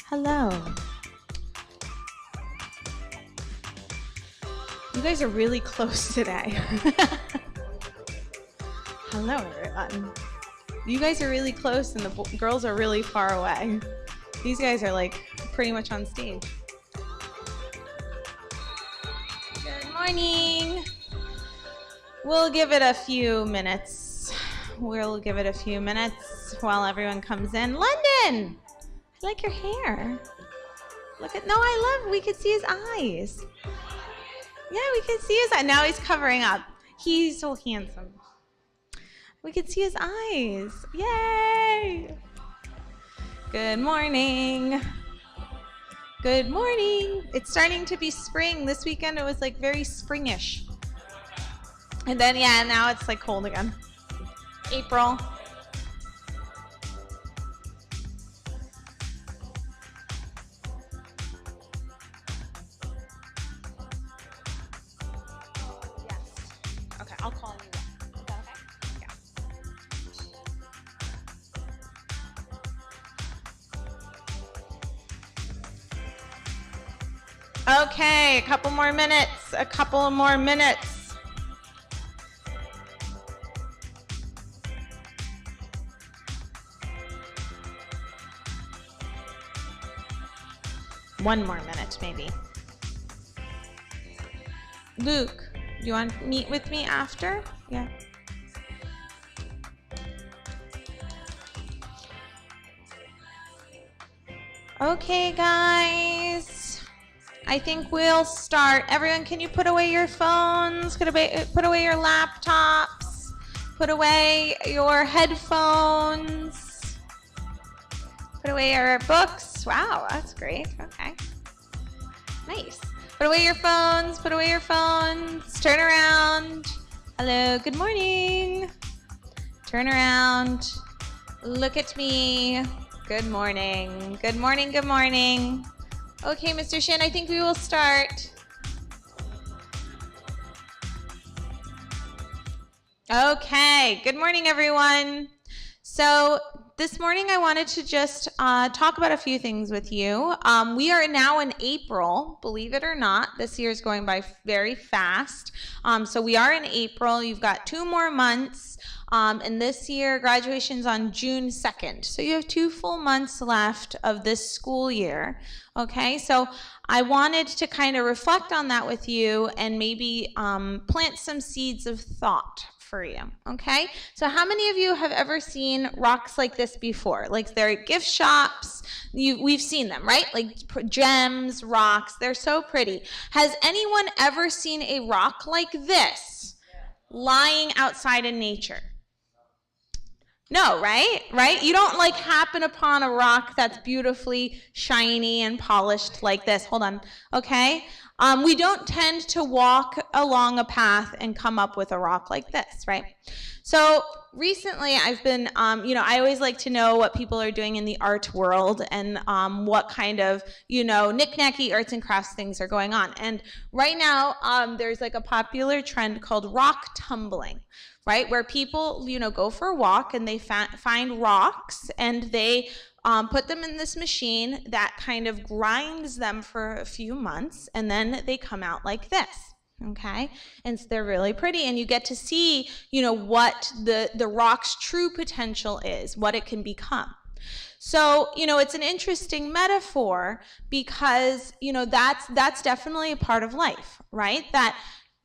Hello. You guys are really close today. Hello, everyone. You guys are really close and the girls are really far away. These guys are like pretty much on stage. Good morning. We'll give it a few minutes. We'll give it a few minutes while everyone comes in. London! I like your hair. Look at, no, I love, we could see his eyes. Yeah, we can see his eyes. Now he's covering up. He's so handsome. We can see his eyes. Yay! Good morning. Good morning. It's starting to be spring. This weekend it was like very springish. And then, yeah, now it's like cold again. April. I'll call you. Is that okay? Yeah. Okay, a couple more minutes. A couple more minutes. One more minute, maybe. Luke. Do you want to meet with me after? Yeah. Okay, guys. I think we'll start. Everyone, can you put away your phones? Put away your laptops? Put away your headphones? Put away your books? Wow, that's great. Okay. Nice. Put away your phones, put away your phones, turn around. Hello, good morning. Turn around, look at me. Good morning, good morning, good morning. Okay, Mr. Shin, I think we will start. Okay, good morning, everyone. So this morning I wanted to just talk about a few things with you. We are now in April, believe it or not. This year is going by very fast. So we are in April. You've got 2 more months. And this year graduation's on June 2nd. So you have 2 full months left of this school year. Okay, so I wanted to kind of reflect on that with you and maybe plant some seeds of thought for you. Okay, so how many of you have ever seen rocks like this before? Like they're at gift shops. We've seen them, right? Like gems, rocks. They're so pretty. Has anyone ever seen a rock like this lying outside in nature? No, right? Right? You don't like happen upon a rock that's beautifully shiny and polished like this. Hold on. Okay. We don't tend to walk along a path and come up with a rock like this, right? So recently I've been, I always like to know what people are doing in the art world and what kind of, knick-knacky arts and crafts things are going on. And right now there's like a popular trend called rock tumbling, right? Where people, go for a walk and they find rocks and they put them in this machine that kind of grinds them for a few months, and then they come out like this, okay? And so they're really pretty, and you get to see, what the rock's true potential is, what it can become. So, it's an interesting metaphor because, that's definitely a part of life, right? That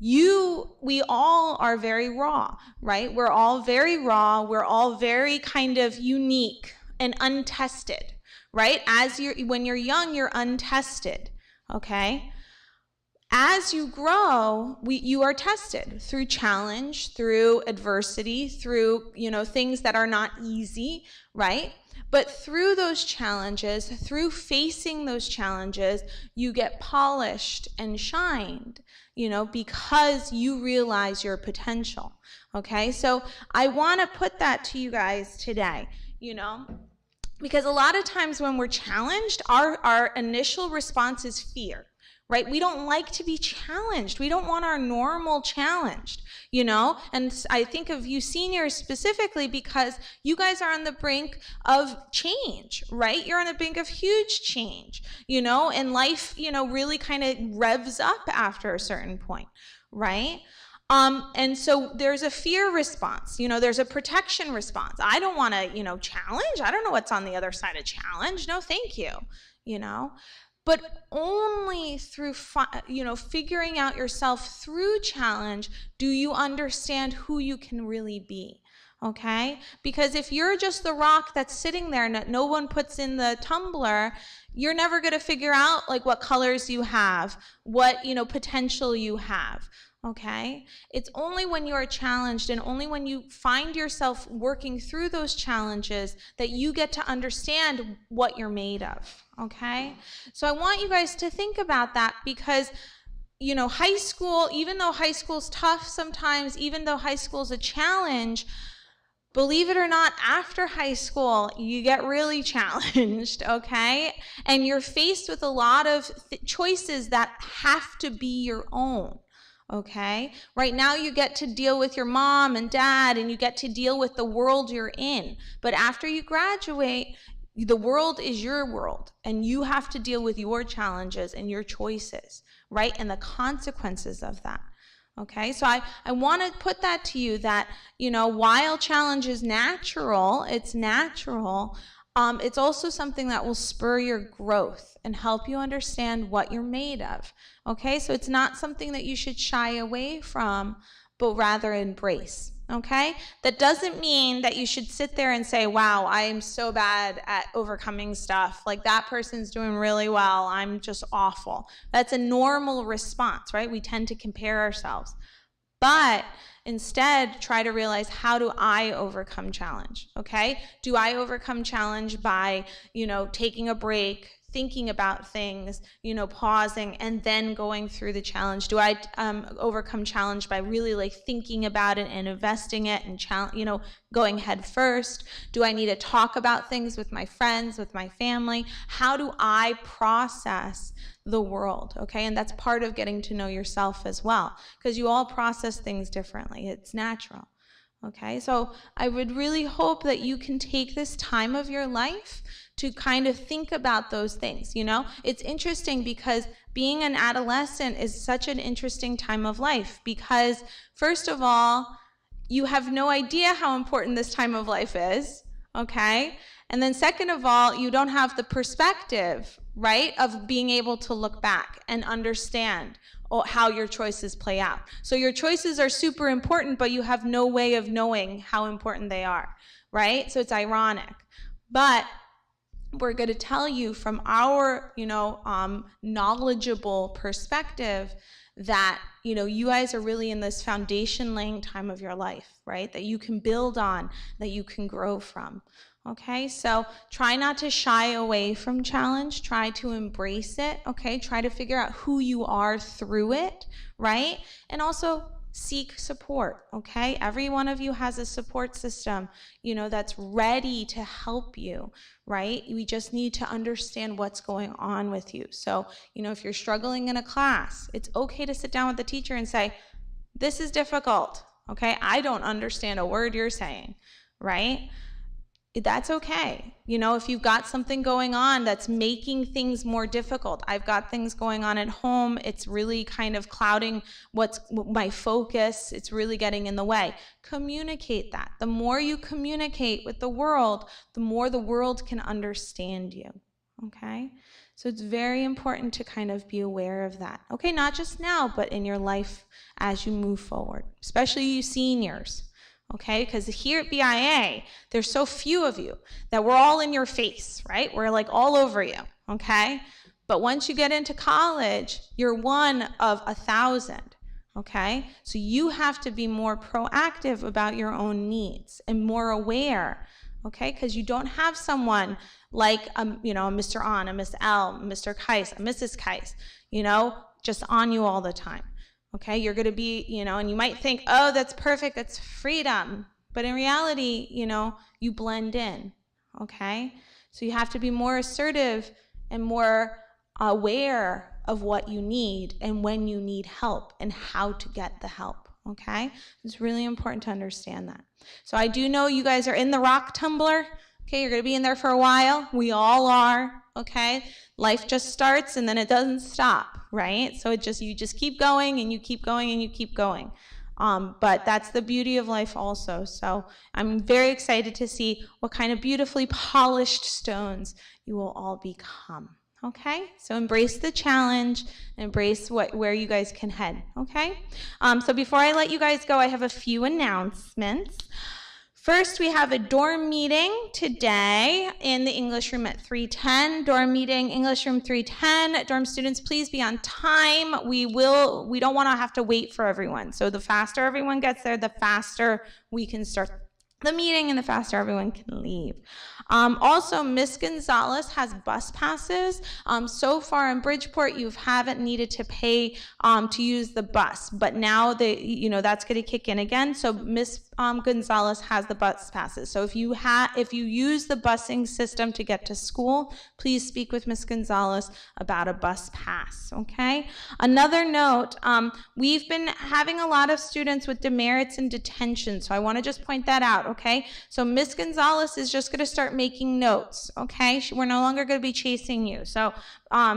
we all are very raw, right? We're all very raw. We're all very kind of unique and untested, right? When you're young, you're untested, okay? As you grow, you are tested through challenge, through adversity, through, things that are not easy, right? But through those challenges, through facing those challenges, you get polished and shined, because you realize your potential, okay? So I want to put that to you guys today, because a lot of times when we're challenged, our initial response is fear. right? We don't like to be challenged. We don't want our normal challenged, And I think of you seniors specifically because you guys are on the brink of change, right? You're on the brink of huge change, and life, really kind of revs up after a certain point, right? And so there's a fear response, there's a protection response. I don't want to, challenge. I don't know what's on the other side of challenge. No, thank you, But only through, figuring out yourself through challenge do you understand who you can really be, okay? Because if you're just the rock that's sitting there and that no one puts in the tumbler, you're never going to figure out like what colors you have, what, potential you have. Okay? It's only when you are challenged and only when you find yourself working through those challenges that you get to understand what you're made of. Okay? So I want you guys to think about that because, high school, even though high school's tough sometimes, even though high school's a challenge, believe it or not, after high school, you get really challenged, okay? And you're faced with a lot of choices that have to be your own. Okay? Right now you get to deal with your mom and dad and you get to deal with the world you're in. But after you graduate, the world is your world and you have to deal with your challenges and your choices, right? And the consequences of that. Okay? So I want to put that to you that, while challenge is natural, it's natural, it's also something that will spur your growth and help you understand what you're made of. Okay, so it's not something that you should shy away from, but rather embrace. Okay, that doesn't mean that you should sit there and say, wow, I am so bad at overcoming stuff. Like that person's doing really well. I'm just awful. That's a normal response, right? We tend to compare ourselves. But instead, try to realize, how do I overcome challenge, okay? Do I overcome challenge by, taking a break, thinking about things, pausing, and then going through the challenge? Do I overcome challenge by really thinking about it and investing it and going head first? Do I need to talk about things with my friends, with my family? How do I process the world, okay? And that's part of getting to know yourself as well, because you all process things differently. It's natural, okay? So I would really hope that you can take this time of your life to kind of think about those things, It's interesting because being an adolescent is such an interesting time of life because, first of all, you have no idea how important this time of life is, okay? And then second of all, you don't have the perspective, right, of being able to look back and understand how your choices play out. So your choices are super important, but you have no way of knowing how important they are, right? So it's ironic. But we're going to tell you from our, knowledgeable perspective that, you guys are really in this foundation laying time of your life, right? That you can build on, that you can grow from. Okay, so try not to shy away from challenge. Try to embrace it, okay? Try to figure out who you are through it, right? And also seek support, okay? Every one of you has a support system, that's ready to help you, right? We just need to understand what's going on with you. So, if you're struggling in a class, it's okay to sit down with the teacher and say, this is difficult, okay? I don't understand a word you're saying, right? That's okay. If you've got something going on that's making things more difficult, I've got things going on at home, it's really kind of clouding my focus, it's really getting in the way. Communicate that. The more you communicate with the world, the more the world can understand you, okay? So it's very important to kind of be aware of that, okay? Not just now, but in your life as you move forward, especially you seniors. Okay, because here at BIA, there's so few of you that we're all in your face, right? We're all over you, okay? But once you get into college, you're one of 1,000, okay? So you have to be more proactive about your own needs and more aware, okay? Because you don't have someone like, a Mr. On, a Miss L, Mr. Kais, a Mrs. Kais, just on you all the time. Okay, you're going to be, and you might think, oh, that's perfect, that's freedom. But in reality, you blend in, okay? So you have to be more assertive and more aware of what you need and when you need help and how to get the help, okay? It's really important to understand that. So I do know you guys are in the rock tumbler. Okay, you're going to be in there for a while. We all are, okay? Life just starts and then it doesn't stop, right? So you just keep going and you keep going and you keep going. But that's the beauty of life also. So I'm very excited to see what kind of beautifully polished stones you will all become, okay? So embrace the challenge, embrace where you guys can head, okay? So before I let you guys go, I have a few announcements. First, we have a dorm meeting today in the English room at 310. Dorm meeting, English room 310. Dorm students, please be on time. We don't want to have to wait for everyone. So the faster everyone gets there, the faster we can start the meeting and the faster everyone can leave. Also, Miss Gonzalez has bus passes. So far in Bridgeport, you haven't needed to pay to use the bus, but now that's going to kick in again. So Miss Gonzalez has the bus passes. So if you use the busing system to get to school, please speak with Miss Gonzalez about a bus pass. Okay. Another note: we've been having a lot of students with demerits and detention, so I want to just point that out. Okay. So Miss Gonzalez is just going to start making notes. Okay. We're no longer going to be chasing you. So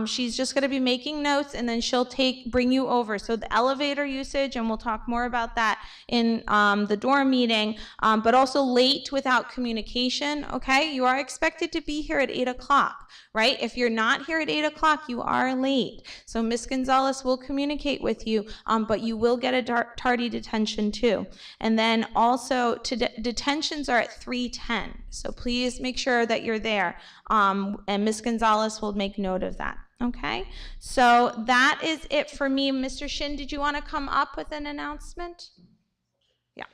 she's just going to be making notes, and then she'll bring you over. So the elevator usage, and we'll talk more about that in the dorm meeting, but also late without communication. Okay, you are expected to be here at 8 o'clock, right? If you're not here at 8 o'clock, you are late. So Miss Gonzalez will communicate with you, but you will get a tardy detention too. And then also detentions are at 3:10. So please make sure that you're there. And Miss Gonzalez will make note of that. Okay, so that is it for me. Mr. Shin, did you want to come up with an announcement? Yeah.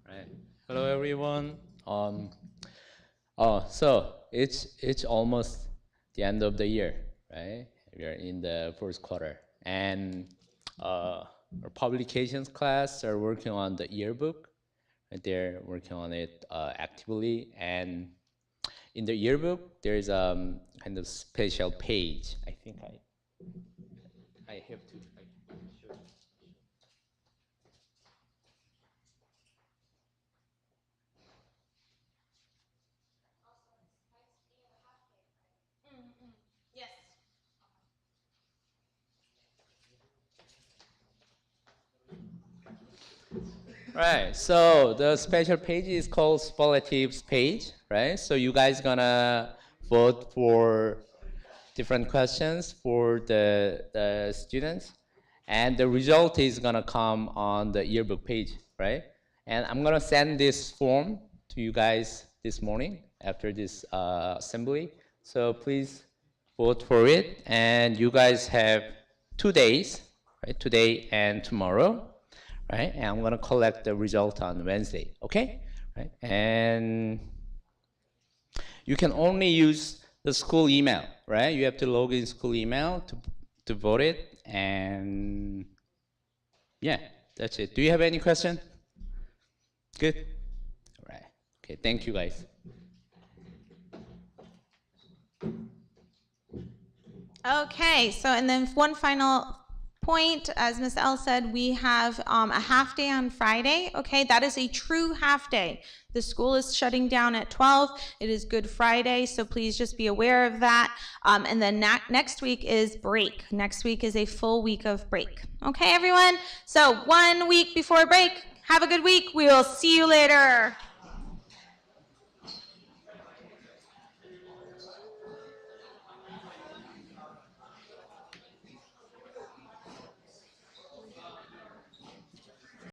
Right. Hello, everyone. So it's almost the end of the year, right? We are in the first quarter, and our publications class are working on the yearbook. Right? They're working on it actively, and in the yearbook there is kind of special page. I think I have to. Show you. Yes. Right, so the special page is called superlatives page, right? So you guys gonna vote for different questions for the students, and the result is gonna come on the yearbook page, right? And I'm gonna send this form to you guys this morning after this assembly. So please vote for it, and you guys have 2 days, right? Today and tomorrow. Right, and I'm gonna collect the result on Wednesday, okay? Right, and you can only use the school email, right? You have to log in school email to vote it, and yeah, that's it. Do you have any question? Good. All right. Okay. Thank you, guys. Okay, so and then one final point, as Ms. L said, we have a half day on Friday. Okay, that is a true half day. The school is shutting down at 12. It is Good Friday, so please just be aware of that. And then next week is break. Next week is a full week of break. Okay, everyone? So 1 week before break. Have a good week. We will see you later.